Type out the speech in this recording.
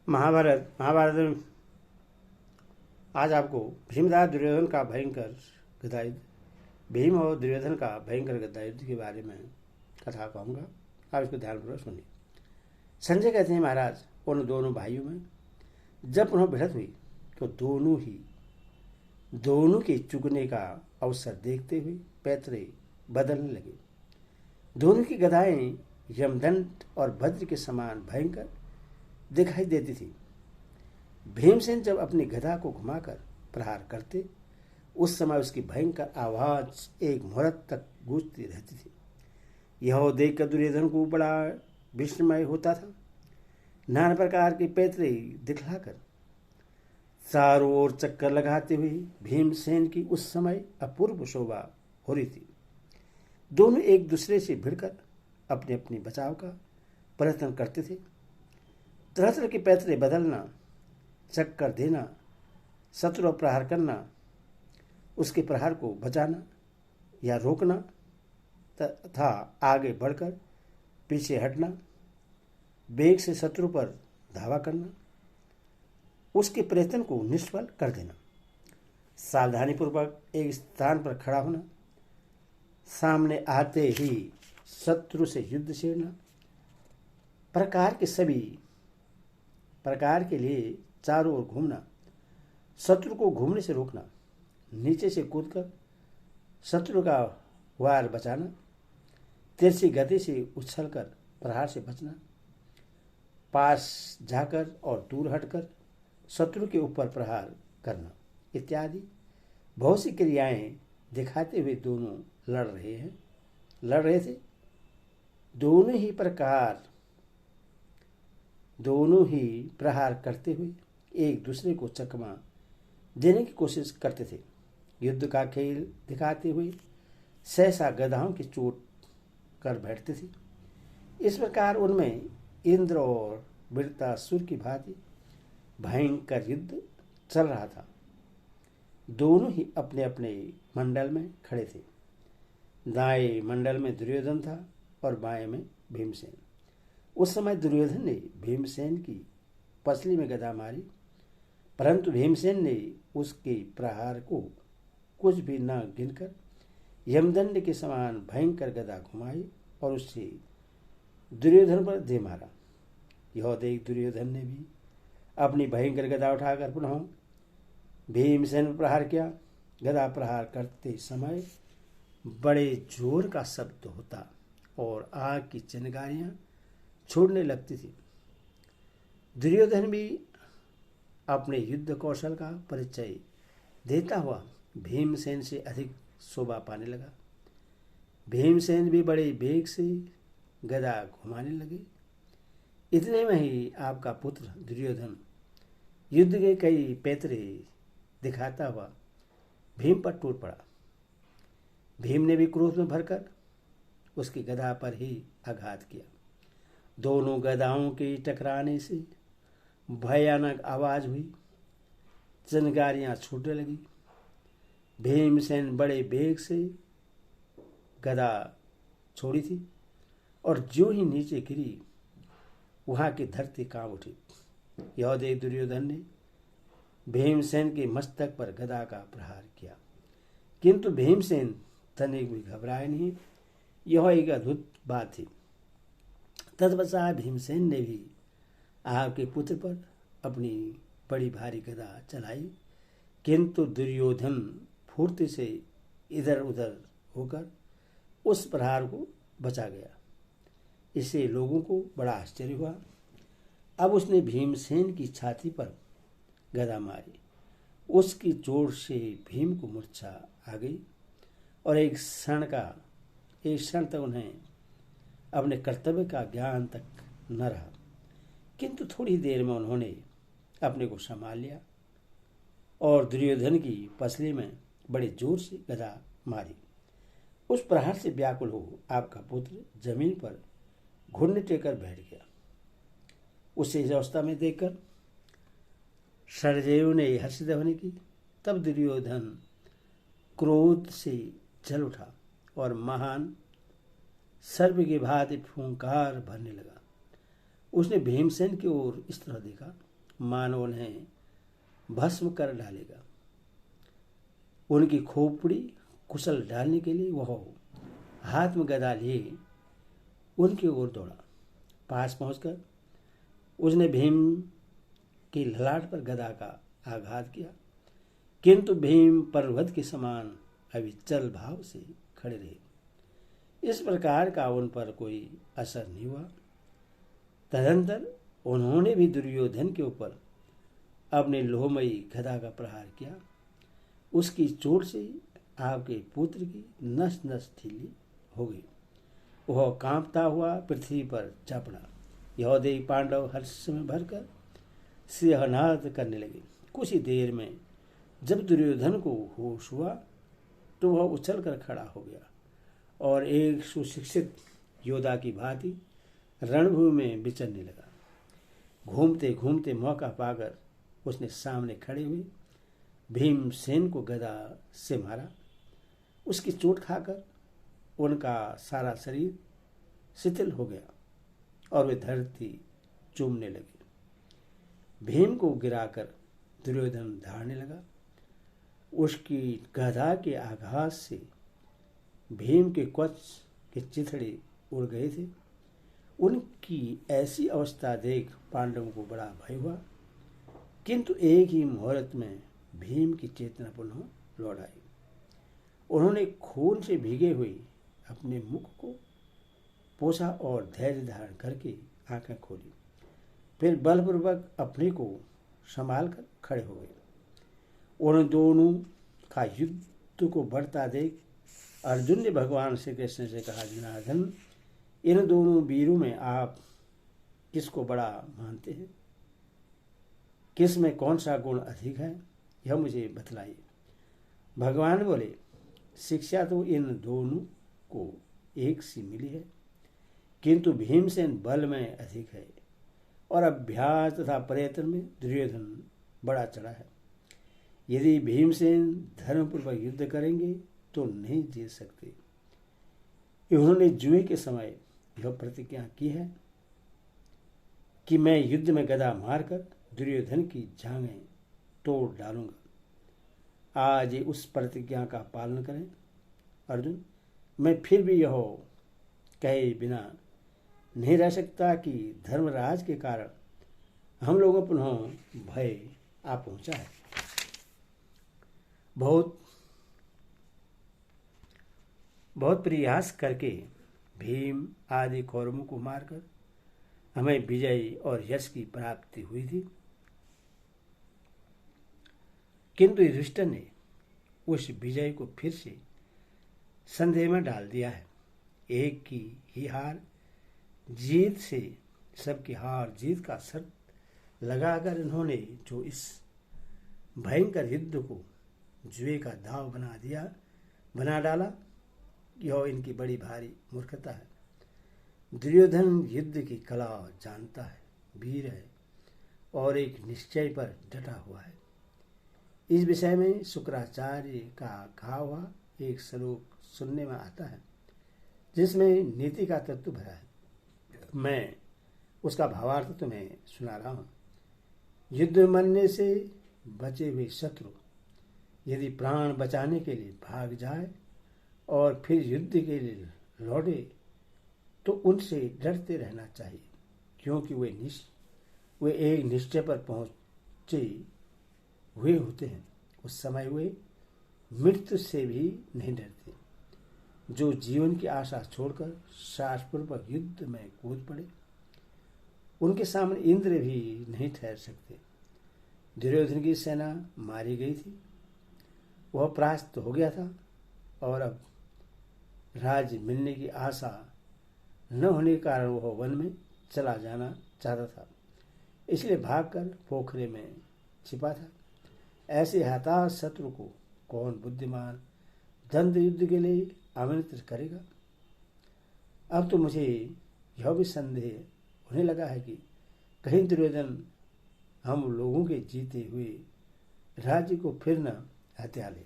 महाभारत में आज आपको भीमदास दुर्योधन का भयंकर गदा युद्ध, भीम और दुर्योधन का भयंकर गदा युद्ध के बारे में कथा कहूँगा। आप इसको ध्यानपूर्वक सुनिए। संजय कहते हैं, महाराज उन दोनों भाइयों में जब पुनः भिड़त हुई तो दोनों के चुगने का अवसर देखते हुए पैतरे बदलने लगे। दोनों की गदाएं यमदंड और वज्र के समान भयंकर दिखाई देती थी। भीमसेन जब अपनी गदा को घुमाकर प्रहार करते उस समय उसकी भयंकर आवाज एक मुहूर्त तक गूंजती रहती थी। यह देखकर दुर्योधन को बड़ा विस्मय होता था। नाना प्रकार के पैतरे दिखलाकर चारों ओर चक्कर लगाते हुए भीमसेन की उस समय अपूर्व शोभा हो रही थी। दोनों एक दूसरे से भिड़कर अपने अपने बचाव का प्रयत्न करते थे। तरह तरह के पैतरे बदलना, चक्कर देना, शत्रु प्रहार करना, उसके प्रहार को बचाना या रोकना तथा आगे बढ़कर पीछे हटना, वेग से शत्रु पर धावा करना, उसके प्रयत्न को निष्फल कर देना, सावधानीपूर्वक एक स्थान पर खड़ा होना, सामने आते ही शत्रु से युद्ध छेड़ना, प्रकार के लिए चारों ओर घूमना, शत्रु को घूमने से रोकना, नीचे से कूदकर शत्रु का वार बचाना, तिरछी गति से उछलकर प्रहार से बचना, पास जाकर और दूर हटकर शत्रु के ऊपर प्रहार करना इत्यादि बहुत सी क्रियाएं दिखाते हुए दोनों लड़ रहे थे। दोनों ही प्रहार करते हुए एक दूसरे को चकमा देने की कोशिश करते थे। युद्ध का खेल दिखाते हुए सहसा गदाओं की चोट कर बैठते थे। इस प्रकार उनमें इंद्र और वृत्तासुर की भांति भयंकर युद्ध चल रहा था। दोनों ही अपने अपने मंडल में खड़े थे। दाएं मंडल में दुर्योधन था और बाएं में भीमसेन। उस समय दुर्योधन ने भीमसेन की पसली में गदा मारी, परंतु भीमसेन ने उसके प्रहार को कुछ भी न गिनकर यमदंड के समान भयंकर गदा घुमाई और उससे दुर्योधन पर दे मारा। यह देख दुर्योधन ने भी अपनी भयंकर गदा उठाकर पुनः भीमसेन पर प्रहार किया। गदा प्रहार करते समय बड़े जोर का शब्द होता और आग की चिंगारियां छोड़ने लगती थी। दुर्योधन भी अपने युद्ध कौशल का परिचय देता हुआ भीमसेन से अधिक शोभा पाने लगा। भीमसेन भी बड़े वेग से गदा घुमाने लगे। इतने में ही आपका पुत्र दुर्योधन युद्ध के कई पैतरे दिखाता हुआ भीम पर टूट पड़ा। भीम ने भी क्रोध में भरकर उसकी गदा पर ही आघात किया। दोनों गदाओं के टकराने से भयानक आवाज हुई, चिंगारियां छूटने लगी। भीमसेन बड़े वेग से गदा छोड़ी थी और जो ही नीचे गिरी वहां की धरती कांप उठी। यह देख दुर्योधन ने भीमसेन के मस्तक पर गदा का प्रहार किया, किंतु भीमसेन तनिक भी घबराए नहीं। यह एक अद्भुत बात थी। तत्पश्चात भीमसेन ने भी आपके पुत्र पर अपनी बड़ी भारी गदा चलाई, किंतु दुर्योधन फुर्ती से इधर उधर होकर उस प्रहार को बचा गया। इससे लोगों को बड़ा आश्चर्य हुआ। अब उसने भीमसेन की छाती पर गदा मारी। उसकी जोर से भीम को मूर्छा आ गई और एक क्षण तक उन्हें अपने कर्तव्य का ज्ञान तक न रहा, किंतु थोड़ी देर में उन्होंने अपने को संभाल लिया और दुर्योधन की पसली में बड़े जोर से गदा मारी। उस प्रहार से व्याकुल हो आपका पुत्र जमीन पर घुटने टेकर बैठ गया। उसे इस अवस्था में देखकर सरदेव ने हर्षित ध्वनि की। तब दुर्योधन क्रोध से जल उठा और महान सर्प की भांति फूंकार भरने लगा। उसने भीमसेन की ओर इस तरह देखा, मानो उन्हें भस्म कर डालेगा। उनकी खोपड़ी कुचल डालने के लिए वह हाथ में गदा लिए उनकी ओर दौड़ा। पास पहुंचकर उसने भीम की ललाट पर गदा का आघात किया, किंतु भीम पर्वत के समान अविचल भाव से खड़े रहे। इस प्रकार का उन पर कोई असर नहीं हुआ। तदंतर उन्होंने भी दुर्योधन के ऊपर अपने लोहमयी गदा का प्रहार किया। उसकी चोट से आपके पुत्र की नस नस ढीली हो गई। वह कांपता हुआ पृथ्वी पर जा पड़ा। यह देख पांडव हर्ष में भरकर सिंहनाद करने लगे। कुछ ही देर में जब दुर्योधन को होश हुआ तो वह उछलकर खड़ा हो गया और एक सुशिक्षित योद्धा की भांति रणभूमि में विचरने लगा। घूमते घूमते मौका पाकर उसने सामने खड़े हुए भीमसेन को गदा से मारा। उसकी चोट खाकर उनका सारा शरीर शिथिल हो गया और वे धरती चूमने लगे। भीम को गिराकर दुर्योधन धारने लगा। उसकी गदा के आघात से भीम के कवच के चिथड़े उड़ गए थे। उनकी ऐसी अवस्था देख पांडवों को बड़ा भय हुआ, किंतु एक ही मुहूर्त में भीम की चेतना पुनः लौट आई। उन्होंने खून से भीगे हुए अपने मुख को पोंछा और धैर्य धारण करके आंखें खोली। फिर बलपूर्वक अपने को संभाल कर खड़े हो गए। उन दोनों का युद्ध को बढ़ता देख अर्जुन ने भगवान श्री कृष्ण से कहा, जनार्दन, इन दोनों वीरों में आप किसको बड़ा मानते हैं? किस में कौन सा गुण अधिक है, यह मुझे बतलाइए। भगवान बोले, शिक्षा तो इन दोनों को एक सी मिली है, किंतु भीमसेन बल में अधिक है और अभ्यास तथा प्रयत्न में दुर्योधन बड़ा चढ़ा है। यदि भीमसेन धर्मपूर्वक युद्ध करेंगे तो नहीं जीत सकते। उन्होंने जुए के समय यह प्रतिज्ञा की है कि मैं युद्ध में गदा मारकर दुर्योधन की जांघें तोड़ डालूंगा। आज उस प्रतिज्ञा का पालन करें। अर्जुन, मैं फिर भी यह कहे बिना नहीं रह सकता कि धर्मराज के कारण हम लोगों पर पुनः भय आ पहुंचा है। बहुत प्रयास करके भीम आदि कौरवों को मारकर हमें विजय और यश की प्राप्ति हुई थी, किंतु युधिष्ठिर ने उस विजय को फिर से संदेह में डाल दिया है। एक की ही हार जीत से सबकी हार जीत का शर्त लगाकर इन्होंने जो इस भयंकर युद्ध को जुए का दाव बना डाला, यह इनकी बड़ी भारी मूर्खता है। दुर्योधन युद्ध की कला जानता है, वीर है और एक निश्चय पर डटा हुआ है। इस विषय में शुक्राचार्य का कहा हुआ एक श्लोक सुनने में आता है, जिसमें नीति का तत्व भरा है। मैं उसका भावार्थ तुम्हें सुना रहा हूं। युद्ध मरने से बचे हुए शत्रु यदि प्राण बचाने के लिए भाग जाए और फिर युद्ध के लिए लौटे तो उनसे डरते रहना चाहिए, क्योंकि वे एक निश्चय पर पहुंचे हुए होते हैं। उस समय वे मृत्यु से भी नहीं डरते। जो जीवन की आशा छोड़कर साहसपूर्वक युद्ध में कूद पड़े, उनके सामने इंद्र भी नहीं ठहर सकते। दुर्योधन की सेना मारी गई थी, वह परास्त हो गया था और अब राज्य मिलने की आशा न होने के कारण वह वन में चला जाना चाहता था, इसलिए भागकर पोखरे में छिपा था। ऐसे हताश शत्रु को कौन बुद्धिमान द्वंद्व युद्ध के लिए आमंत्रित करेगा? अब तो मुझे यह भी संदेह होने लगा है कि कहीं दुर्योधन हम लोगों के जीते हुए राज्य को फिर न हत्या ले।